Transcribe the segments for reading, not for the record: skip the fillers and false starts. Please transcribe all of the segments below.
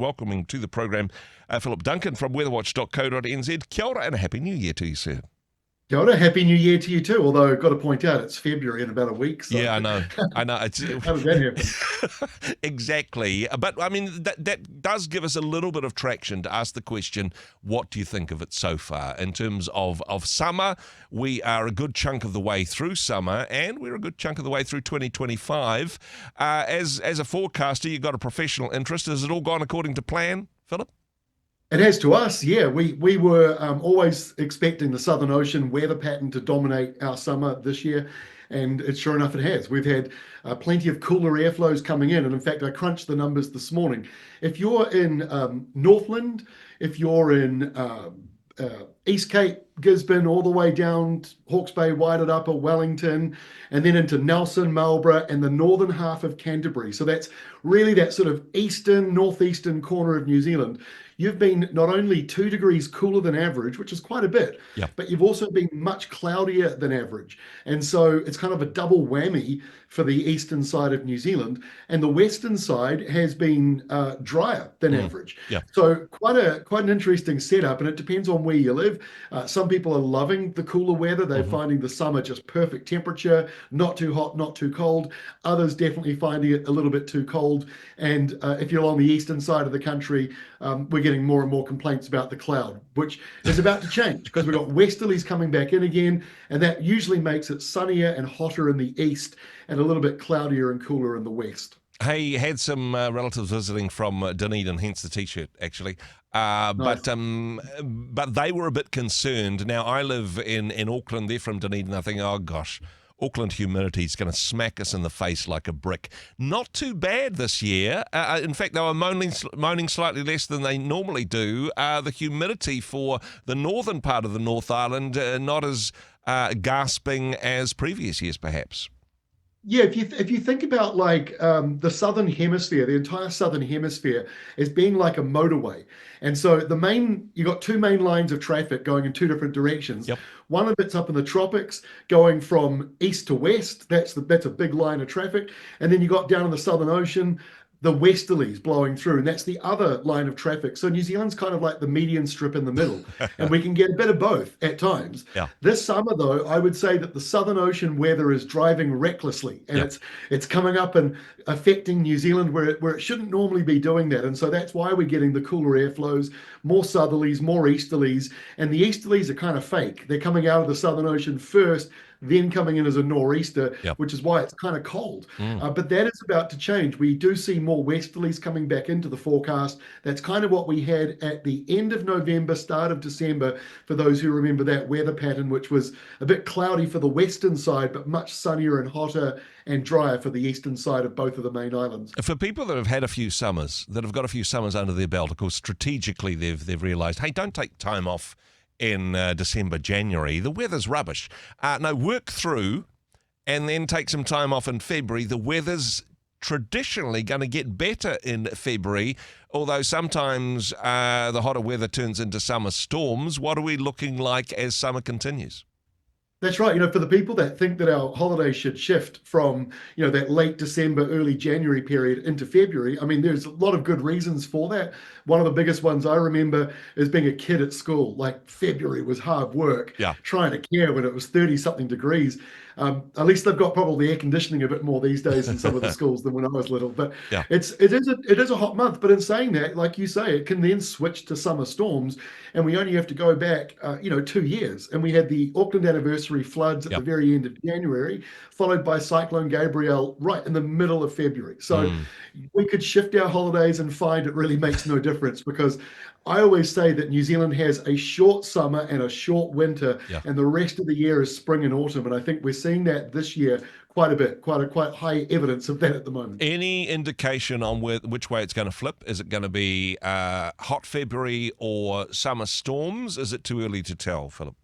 welcoming to the program Philip Duncan from weatherwatch.co.nz. Kia ora and a happy new year to you, sir. Kia ora, happy new year to you too, although I've got to point out it's February in about a week, so Yeah, I know. It's how did that happen? exactly. But I mean, that does give us a little bit of traction to ask the question, what do you think of it so far? In terms of summer, we are a good chunk of the way through summer, and we're a good chunk of the way through 2025. As a forecaster, you've got a professional interest. Has it all gone according to plan, Philip? It has to us, yeah. We were always expecting the Southern Ocean weather pattern to dominate our summer this year, and sure enough, it has. We've had plenty of cooler airflows coming in, and in fact, I crunched the numbers this morning. If you're in Northland, if you're in East Cape, Gisborne, all the way down Hawke's Bay, Wairarapa, Wellington, and then into Nelson, Marlborough, and the northern half of Canterbury. So that's really that sort of northeastern corner of New Zealand. You've been not only 2 degrees cooler than average, which is quite a bit, but you've also been much cloudier than average. And so it's kind of a double whammy for the eastern side of New Zealand. And the western side has been drier than average. So quite an interesting setup, and it depends on where you live. Some people are loving the cooler weather. They're finding the summer just perfect temperature, not too hot, not too cold. Others definitely finding it a little bit too cold. And if you're on the eastern side of the country, we're getting more and more complaints about the cloud, which is about to change because we've got westerlies coming back in again, and that usually makes it sunnier and hotter in the east and a little bit cloudier and cooler in the west. Hey, had some relatives visiting from Dunedin, hence the T-shirt, actually. Nice. But they were a bit concerned. Now, I live in Auckland. They're from Dunedin. I think, oh, gosh, Auckland humidity is going to smack us in the face like a brick. Not too bad this year. In fact, they were moaning slightly less than they normally do. The humidity for the northern part of the North Island, not as gasping as previous years, perhaps. Yeah, if you think about like the southern hemisphere, the entire southern hemisphere is being like a motorway, and so you got 2 main lines of traffic going in 2 different directions. Yep. One of it's up in the tropics, going from east to west. That's a big line of traffic, and then you got down in the Southern Ocean, the westerlies blowing through, and that's the other line of traffic. So New Zealand's kind of like the median strip in the middle, and we can get a bit of both at times. Yeah. This summer, though, I would say that the Southern Ocean weather is driving recklessly, and it's coming up and affecting New Zealand where it shouldn't normally be doing that. And so that's why we're getting the cooler airflows, more southerlies, more easterlies, and the easterlies are kind of fake. They're coming out of the Southern Ocean first, then coming in as a nor'easter, which is why it's kind of cold. But that is about to change. We do see more westerlies coming back into the forecast. That's kind of what we had at the end of November, start of December, for those who remember that weather pattern, which was a bit cloudy for the western side, but much sunnier and hotter and drier for the eastern side of both of the main islands. For people that have had a few summers, that have got a few summers under their belt, of course, strategically they've realised, hey, don't take time off in December, January. The weather's rubbish. No, work through and then take some time off in February. The weather's traditionally going to get better in February, although sometimes the hotter weather turns into summer storms. What are we looking like as summer continues? That's right. For the people that think that our holidays should shift from, that late December, early January period into February, I mean, there's a lot of good reasons for that. One of the biggest ones I remember is being a kid at school. Like February was hard work, trying to care when it was 30 something degrees. At least they've got probably air conditioning a bit more these days in some of the schools than when I was little. But it is a hot month. But in saying that, like you say, it can then switch to summer storms, and we only have to go back, 2 years. And we had the Auckland anniversary floods at the very end of January, followed by Cyclone Gabrielle right in the middle of February. So we could shift our holidays and find it really makes no difference, because I always say that New Zealand has a short summer and a short winter, and the rest of the year is spring and autumn. And I think we're seeing that this year quite a bit, quite high evidence of that at the moment. Any indication on which way it's going to flip? Is it going to be hot February or summer storms? Is it too early to tell, Philip?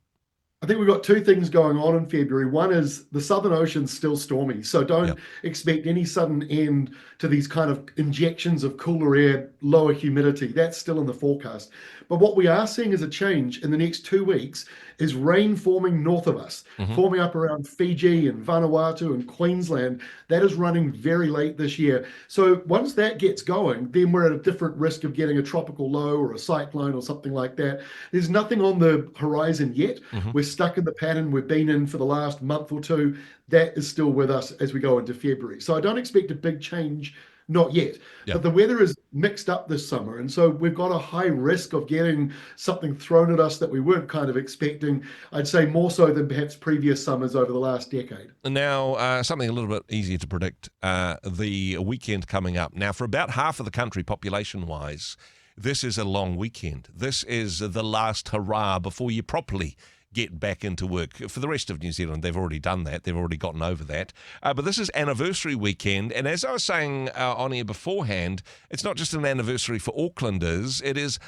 I think we've got two things going on in February. One is the Southern Ocean's still stormy, so Yep. don't expect any sudden end to these kind of injections of cooler air, lower humidity. That's still in the forecast. But what we are seeing as a change in the next 2 weeks is rain forming north of us, Hmm. forming up around Fiji and Vanuatu and Queensland. That is running very late this year. So once that gets going, then we're at a different risk of getting a tropical low or a cyclone or something like that. There's nothing on the horizon yet. Hmm. We're stuck in the pattern we've been in for the last month or two. That is still with us as we go into February. So I don't expect a big change, not yet. Yep. But the weather is mixed up this summer. And so we've got a high risk of getting something thrown at us that we weren't kind of expecting. I'd say more so than perhaps previous summers over the last decade. Now, something a little bit easier to predict, the weekend coming up. Now, for about half of the country, population-wise, this is a long weekend. This is the last hurrah before you properly get back into work. For the rest of New Zealand, they've already done that. They've already gotten over that. But this is anniversary weekend. And as I was saying on air beforehand, it's not just an anniversary for Aucklanders. It is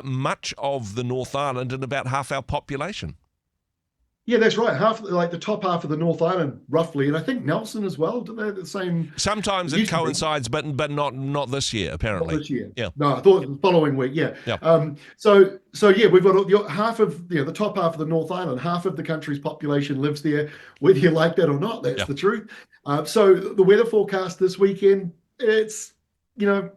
much of the North Island and about half our population. Yeah, that's right. Half, like the top half of the North Island, roughly, and I think Nelson as well. Do they have the same? Sometimes It it used to be. coincides, but not this year, Not apparently. this year. Yeah. No, I thought it was the following week. Yeah. Yeah. So yeah, we've got half of the top half of the North Island, half of the country's population lives there, whether you like that or not. That's Yeah. the truth. So the weather forecast this weekend, it's you know,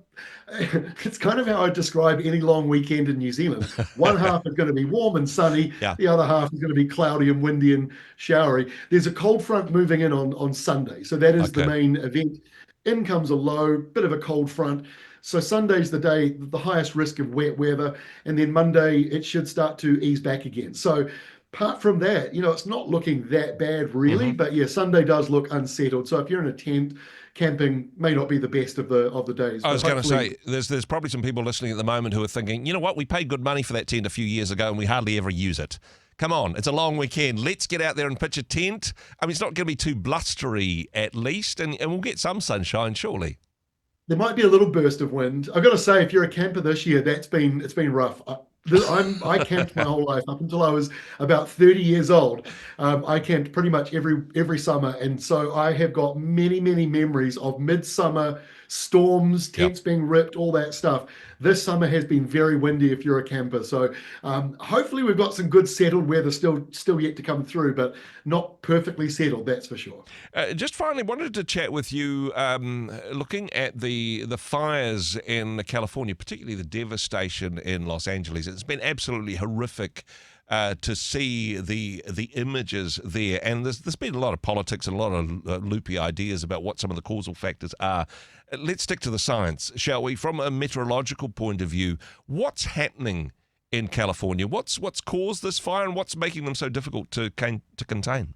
it's kind of how I describe any long weekend in New Zealand. One half is going to be warm and sunny. Yeah. The other half is going to be cloudy and windy and showery. There's a cold front moving in on Sunday. So that is the Okay. main event. In comes a low, bit of a cold front. So Sunday's the day, the highest risk of wet weather. And then Monday, it should start to ease back again. So apart from that, it's not looking that bad really. Hmm. But yeah, Sunday does look unsettled. So if you're in a tent, camping may not be the best of the days. I But was going to hopefully, say, there's probably some people listening at the moment who are thinking, you know what, we paid good money for that tent a few years ago and we hardly ever use it. Come on, it's a long weekend. Let's get out there and pitch a tent. I mean, it's not going to be too blustery at least, and we'll get some sunshine, surely. there might be a little burst of wind. I've got to say, if you're a camper this year, it's been rough. I camped my whole life up until I was about 30 years old. I camped pretty much every summer, and so I have got many memories of midsummer storms, Yep. tents being ripped, all that stuff. This summer has been very windy if you're a camper. So hopefully we've got some good settled weather still yet to come through, but not perfectly settled, that's for sure. Just finally wanted to chat with you, looking at the fires in California, particularly the devastation in Los Angeles. It's been absolutely horrific to see the images there, and there's been a lot of politics and a lot of loopy ideas about what some of the causal factors are. Let's stick to the science, shall we? From a meteorological point of view, what's happening in California? What's caused this fire, and what's making them so difficult to contain?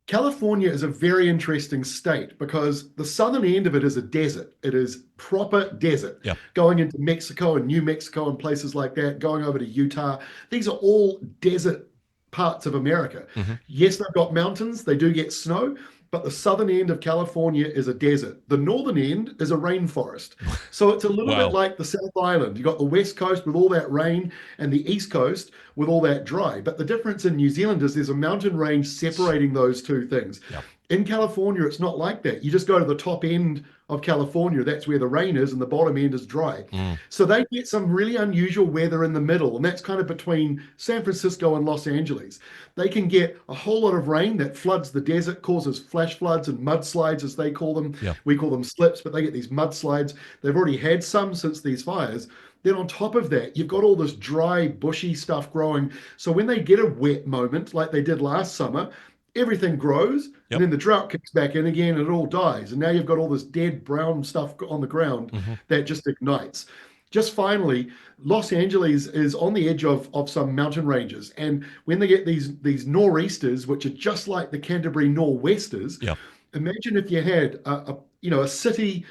California is a very interesting state because the southern end of it is a desert. It is proper desert. Yeah. Going into Mexico and New Mexico and places like that, going over to Utah. These are all desert parts of America. Hmm. Yes, they've got mountains, they do get snow, but the southern end of California is a desert. The northern end is a rainforest. So it's a little Wow. bit like the South Island. You've got the west coast with all that rain and the east coast with all that dry. But the difference in New Zealand is there's a mountain range separating those two things. Yeah. In California, it's not like that. You just go to the top end of California, that's where the rain is, and the bottom end is dry. Mm. So they get some really unusual weather in the middle, and that's kind of between San Francisco and Los Angeles. They can get a whole lot of rain that floods the desert, causes flash floods and mudslides, as they call them. Yeah. We call them slips, but they get these mudslides. They've already had some since these fires. Then on top of that, you've got all this dry, bushy stuff growing. So when they get a wet moment, like they did last summer, everything grows, Yep. and then the drought kicks back in again and it all dies. And now you've got all this dead brown stuff on the ground that just ignites. Just finally, Los Angeles is on the edge of some mountain ranges. And when they get these nor'easters, which are just like the Canterbury nor'westers, Yeah. imagine if you had a city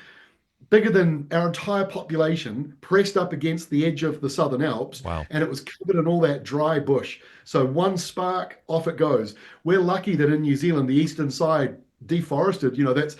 bigger than our entire population pressed up against the edge of the Southern Alps, Wow. and it was covered in all that dry bush. So one spark, off it goes. We're lucky that in New Zealand, the eastern side deforested, that's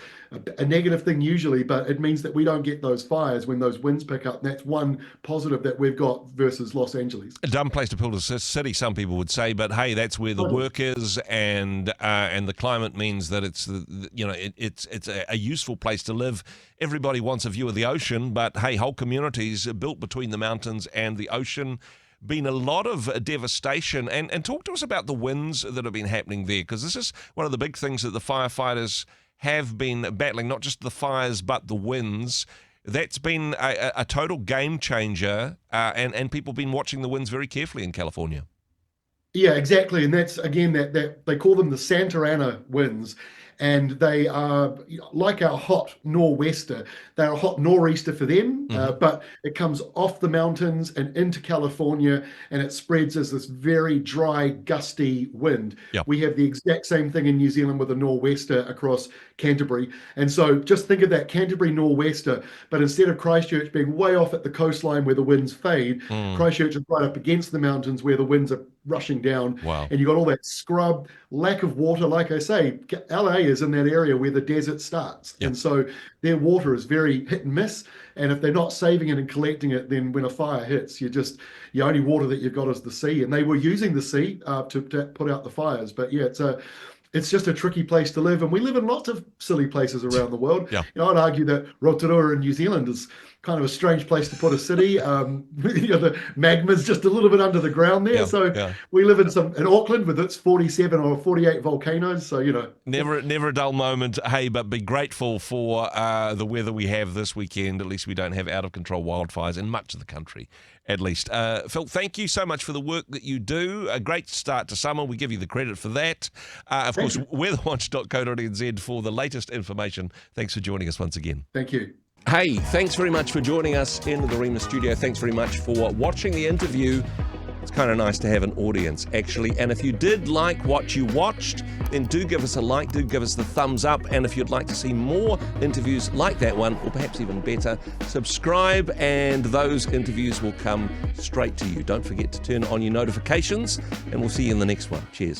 a negative thing usually, but it means that we don't get those fires when those winds pick up. And that's one positive that we've got versus Los Angeles. A dumb place to build a city, some people would say, but hey, that's where the work is, and the climate means that it's it's a useful place to live. Everybody wants a view of the ocean, but hey, whole communities are built between the mountains and the ocean. Been a lot of devastation, and talk to us about the winds that have been happening there, because this is one of the big things that the firefighters have been battling, not just the fires but the winds. That's been a total game changer, and people have been watching the winds very carefully in California. Yeah, exactly. And that's, again, that they call them the Santa Ana winds. And they are like our hot nor'wester. They're a hot nor'easter for them, but it comes off the mountains and into California, and it spreads as this very dry, gusty wind. Yep. We have the exact same thing in New Zealand with a nor'wester across Canterbury. And so just think of that Canterbury nor'wester, but instead of Christchurch being way off at the coastline where the winds fade, Christchurch is right up against the mountains where the winds are rushing down. Wow. And you've got all that scrub, lack of water. Like I say, LA is in that area where the desert starts. Yep. And so their water is very hit and miss. And if they're not saving it and collecting it, then when a fire hits, the only water that you've got is the sea. And they were using the sea to put out the fires. But yeah, it's just a tricky place to live. And we live in lots of silly places around the world. Yeah. I'd argue that Rotorua in New Zealand is kind of a strange place to put a city. The magma's just a little bit under the ground there. We live in Auckland with its 47 or 48 volcanoes. So, Never a dull moment. Hey, but be grateful for the weather we have this weekend. At least we don't have out-of-control wildfires in much of the country, at least. Phil, thank you so much for the work that you do. A great start to summer. We give you the credit for that. Of course, weatherwatch.co.nz for the latest information. Thanks for joining us once again. Thank you. Hey, thanks very much for joining us in the Rhema studio. Thanks very much for watching the interview. It's kind of nice to have an audience, actually. And if you did like what you watched, then do give us a like, do give us the thumbs up. And if you'd like to see more interviews like that one, or perhaps even better, subscribe and those interviews will come straight to you. Don't forget to turn on your notifications, and we'll see you in the next one. Cheers.